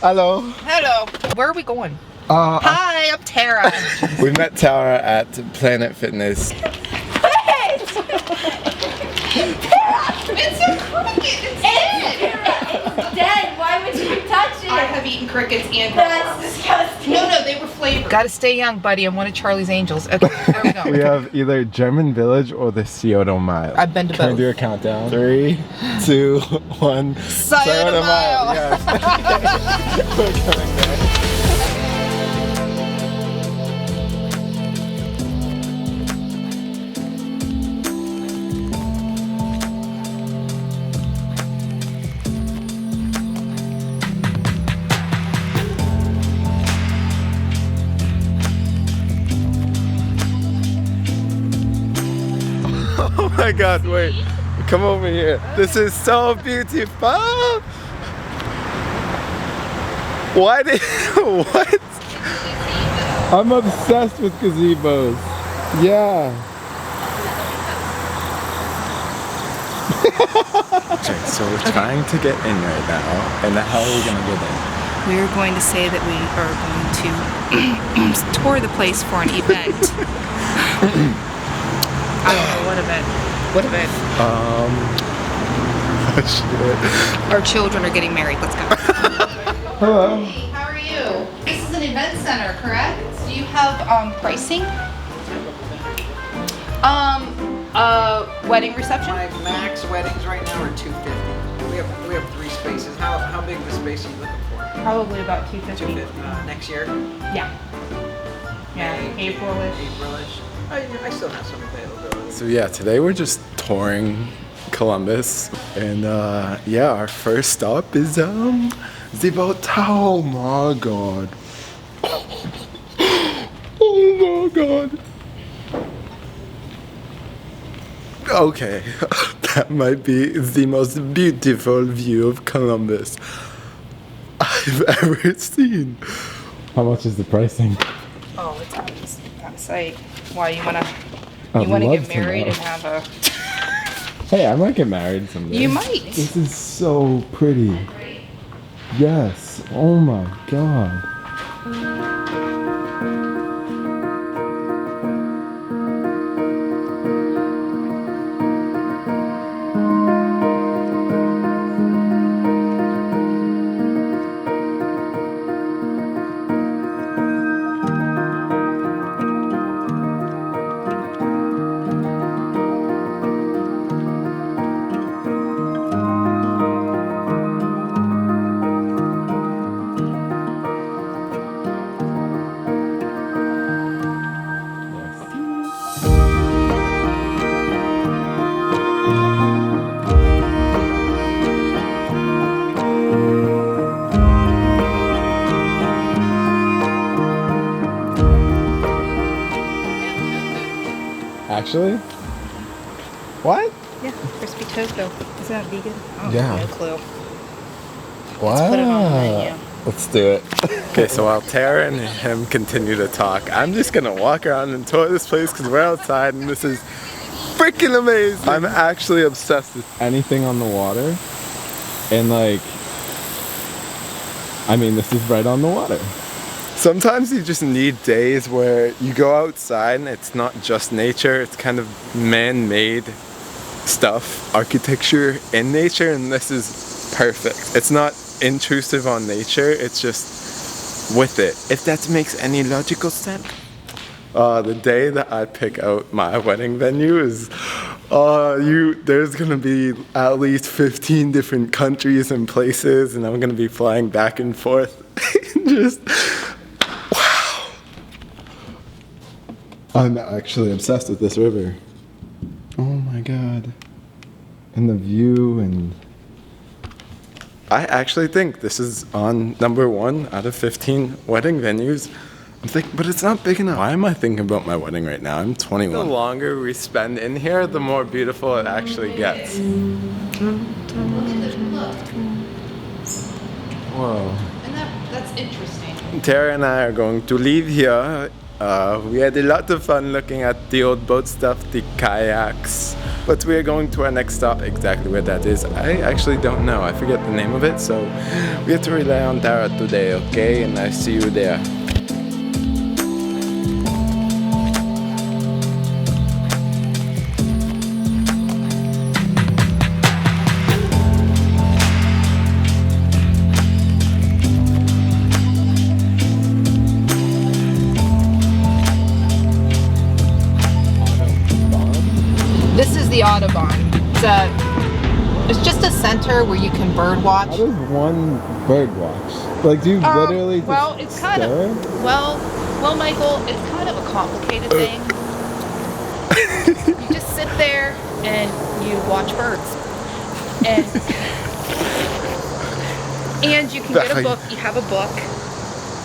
Hello. Hello. Where are we going? Hi, I'm Tara. We met Tara at Planet Fitness. It's a cricket. It's dead. Why would you touch it? I have eaten crickets and That's disgusting. No, they were flavored. Gotta stay young, buddy. I'm one of Charlie's angels. Okay, where are we going? We have either German Village or the Scioto Mile. I've been to Can we both. do a countdown? 3, 2, 1. Scioto Mile. Yes. We're going there. Oh my god, wait. Come over here. This is so beautiful. What? What? I'm obsessed with gazebos. Yeah. Okay, so we're trying to get in right now. And how are we gonna get in? We're going to say that we are going to tour the place for an event. I don't know, what event? What event? Shit. Our children are getting married. Let's go. Hello. Hey, how are you? This is an event center, correct? Do you have pricing? Wedding reception? My max weddings right now are 250. We have 3 spaces. How big of a space are you looking for? Probably about 250. 250. Next year? Yeah. Yeah, April-ish. April-ish. I still have some availability. So yeah, today we're just touring Columbus, and yeah, our first stop is the boathouse. Oh my god. Oh my god. Okay, that might be the most beautiful view of Columbus I've ever seen. How much is the pricing? Oh, it's out of sight. Why, you wanna I'd get love to married know. and have a... Hey, I might get married someday. You might. This is so pretty. Yes. Oh my god. Actually? What? Yeah, crispy tofu. Is that vegan? Oh, Yeah. no clue. Wow. put it on the menu. Let's do it. Okay, so while Tara and him continue to talk, I'm just gonna walk around and tour this place because we're outside and this is freaking amazing. I'm actually obsessed with anything on the water. And like, I mean, this is right on the water. Sometimes you just need days where you go outside and it's not just nature, it's kind of man-made stuff, architecture in nature, and this is perfect. It's not intrusive on nature, it's just with it, if that makes any logical sense. The day that I pick out my wedding venue is, there's gonna be at least 15 different countries and places, and I'm gonna be flying back and forth. Just, wow. I'm actually obsessed with this river. Oh my god. And the view, and I actually think this is on #1 out of 15 wedding venues. I'm thinking, but it's not big enough. Why am I thinking about my wedding right now? I'm 21. The longer we spend in here, the more beautiful it actually gets. Whoa. And that's interesting. Tara and I are going to leave here. We had a lot of fun looking at the old boat stuff, the kayaks, But we are going to our next stop. Exactly where that is, I actually don't know. I forget the name of it, so we have to rely on Tara today, okay? And I see you there. This is the Audubon. It's just a center where you can bird watch. How does one bird watch? Like, do you literally just Well, it's kind stare? of well, Michael, it's kind of a complicated thing. You just sit there and you watch birds, and you can get a book. You have a book.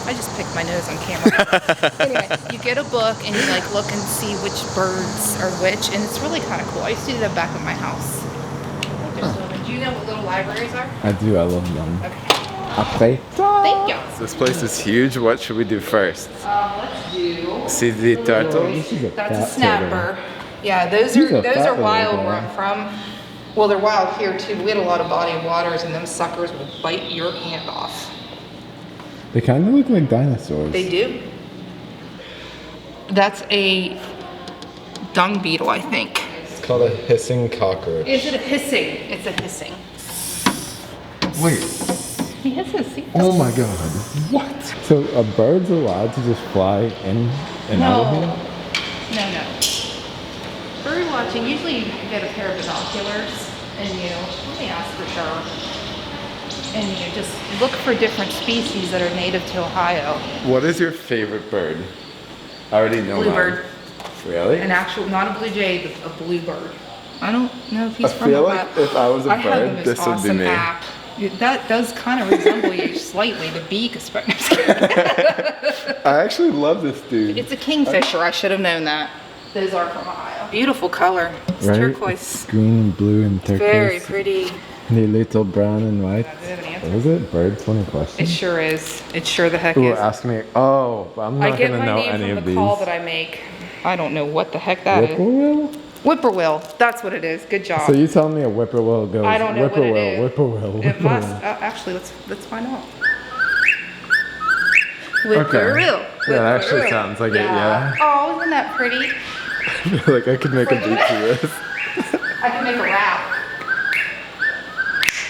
I just picked my nose on camera. Anyway, you get a book and you like look and see which birds are which, and it's really kind of cool. I used to do that back at my house. Do you know what little libraries are? I do, I love them. Okay. Thank you. This place is huge. What should we do first? Let's do. See the turtles? That's a snapper. Yeah, those are wild where I'm from. Well, they're wild here too. We had a lot of body of waters, and them suckers will bite your hand off. They kind of look like dinosaurs. They do. That's a dung beetle, I think. It's called a hissing cockroach. Is it a hissing? It's a hissing. Wait. He hisses. See? Oh my god. What? So a bird's allowed to just fly in and out of here? No. Bird watching, usually you get a pair of binoculars and let me ask for sure. And you just look for different species that are native to Ohio. What is your favorite bird? I already know mine. Bluebird. Really? An actual, not a blue jay, a bluebird. I don't know if he's I from feel Ohio. like if I was a I have the bird, most this would be awesome me. app. That does kind of resemble you slightly, the beak especially. I actually love this dude. It's a kingfisher, I should have known that. Those are from Ohio. Beautiful color. It's Right? turquoise. It's green and blue and turquoise. Very pretty. And a little brown and white. Does it have an answer? What is it? Bird 20 questions? It sure is. It sure the heck Ooh, is. ask me. Oh, but I'm I not get gonna my know name any from of the these. call that I make. I don't know what the heck that is. Whippoorwill? Whippoorwill. That's what it is. Good job. So you tell me a whippoorwill goes. I don't know what it whippoorwill, is. whippoorwill, It whippoorwill. must. Actually, let's find out. Whippoorwill. Yeah, that actually sounds like it, yeah. Oh, isn't that pretty? I feel like I could make a beat to this. I can make a rap.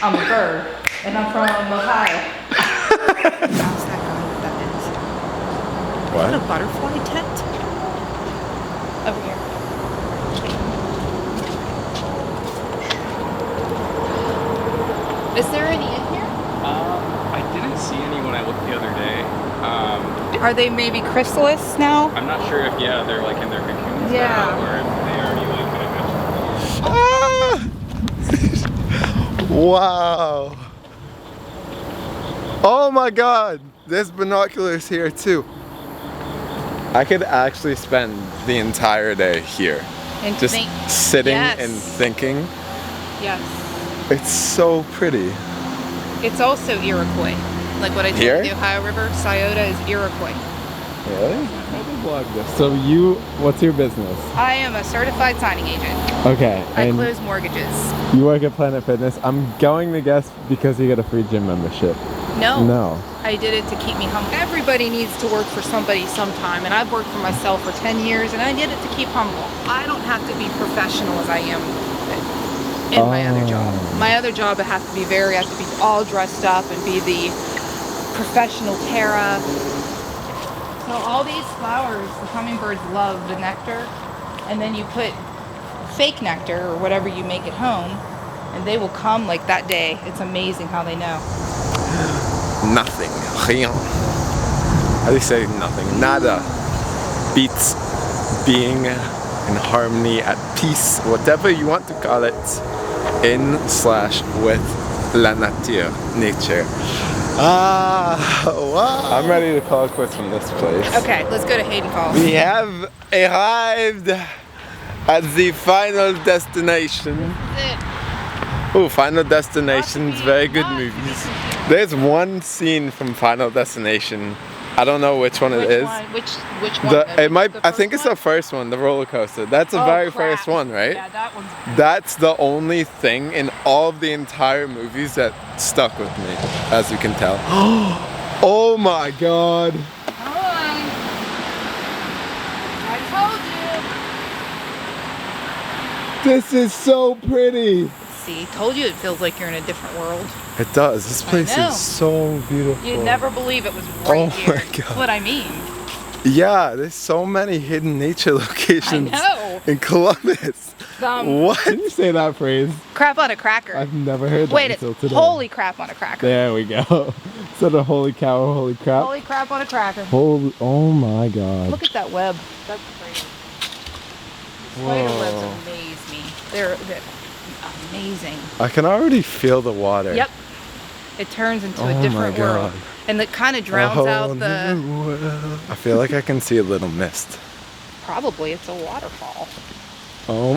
I'm a bird, and I'm from Ohio. Ask that guy what that is. Is that a What? butterfly tent? Over here. Is there any in here? I didn't see any when I looked the other day. Are they maybe chrysalis now? I'm not sure if they're like in their cocoons Yeah. now, or if they already like Ah! Wow. Oh my god. There's binoculars here too. I could actually spend the entire day here. And Just think- sitting Yes. and thinking. Yes. It's so pretty. It's also Iroquois. Like what I Here? told you, the Ohio River, scioto is Iroquois. Really? So what's your business? I am a certified signing agent. Okay, I and close mortgages. you work at Planet Fitness. I'm going to guess because you get a free gym membership. No. I did it to keep me humble. Everybody needs to work for somebody sometime, and I've worked for myself for 10 years, and I did it to keep humble. I don't have to be professional as I am in my other job. My other job, I have to be all dressed up and be the professional Tara. So all these flowers, the hummingbirds love the nectar, and then you put fake nectar or whatever you make at home, and they will come like that day. It's amazing how they know. Nothing. Rien. How do you say nothing? Nada. Beats being in harmony, at peace, whatever you want to call it, with la nature, nature. Wow. I'm ready to call it quits from this place. Okay, let's go to Hayden Falls. We have arrived at the final destination. Oh, Final Destination's very good movies. There's one scene from Final Destination I don't know which one it is. Which one? It might. The I think first it's the one? first one, the roller coaster. That's the Oh, very crap. first one, right? Yeah, that one's. That's the only thing in all of the entire movies that stuck with me, as you can tell. Oh my god. Come on. I told you. This is so pretty. See, told you it feels like you're in a different world. It does. This place know. is so beautiful. You'd never believe it was right Oh here. my God. That's what I mean. Yeah, there's so many hidden nature locations know. in Columbus. What? Can you say that phrase? Crap on a cracker. I've never heard that Wait, until it's today. holy crap on a cracker. There we go. Instead of holy cow or holy crap. Holy crap on a cracker. Holy, oh my god. Look at that web. That's crazy. Spider webs Whoa. amaze me. They're amazing. I can already feel the water. Yep. It turns into Oh a my different world. God. And it kind of drowns A out whole the... new world. I feel like I can see a little mist. Probably it's a waterfall. Oh,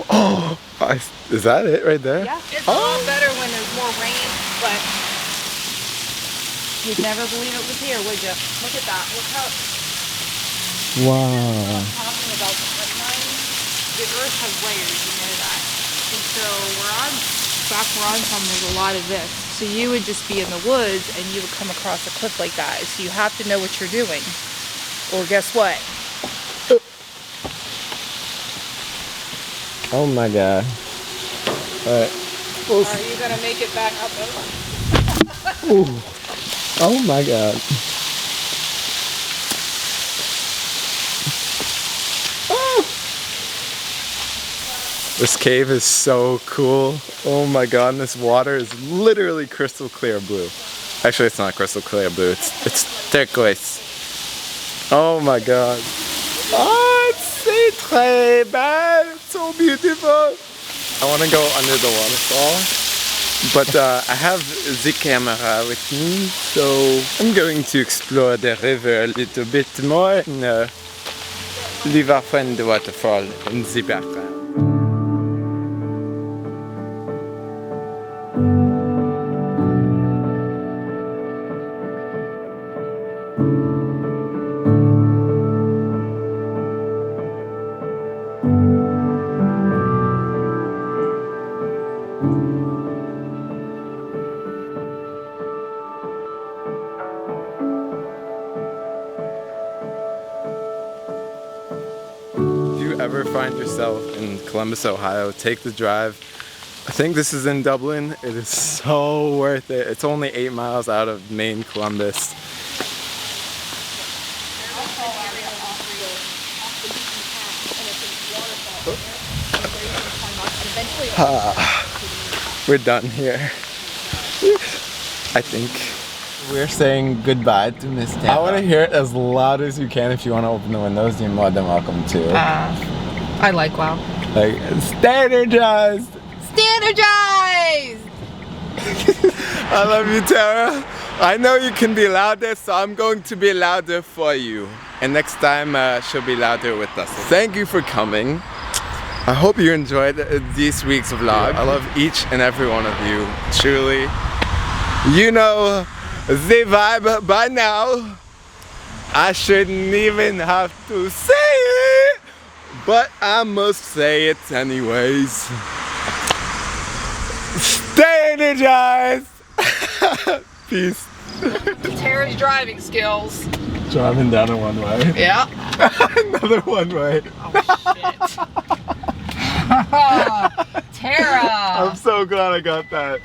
is that it right there? Yeah, it's a lot better when there's more rain, but you'd never believe it was here, would you? Look at that. Look how Wow. I'm talking about the outline. The earth has layers, you know that. And so back where I'm from, there's a lot of this. So you would just be in the woods and you would come across a cliff like that. So you have to know what you're doing. Or guess what? Oh my god. Alright. Are you gonna make it back up? Ooh. Oh my god. Oh. This cave is so cool. Oh my god, and this water is literally crystal clear blue. Actually, it's not crystal clear blue, it's turquoise. Oh my god. Oh, c'est très belle. It's so beautiful. I want to go under the waterfall, but I have the camera with me, so I'm going to explore the river a little bit more and leave our friend the waterfall in the background. If you ever find yourself in Columbus, Ohio, take the drive. I think this is in Dublin. It is so worth it. It's only 8 miles out of main Columbus. We're done here. I think. We're saying goodbye to Miss Tampa. I want to hear it as loud as you can. If you want to open the windows, you're more than welcome to. I like loud. Like, standardized! Standardized! I love you, Tara. I know you can be louder, so I'm going to be louder for you. And next time, she'll be louder with us. Thank you for coming. I hope you enjoyed this week's vlog. I love each and every one of you, truly. You know the vibe by now. I shouldn't even have to say it, but I must say it anyways. Stay energized! Peace. Tara's driving skills. Driving down a one-way. Yeah. Another one-way. Oh, shit. Tara. I'm so glad I got that.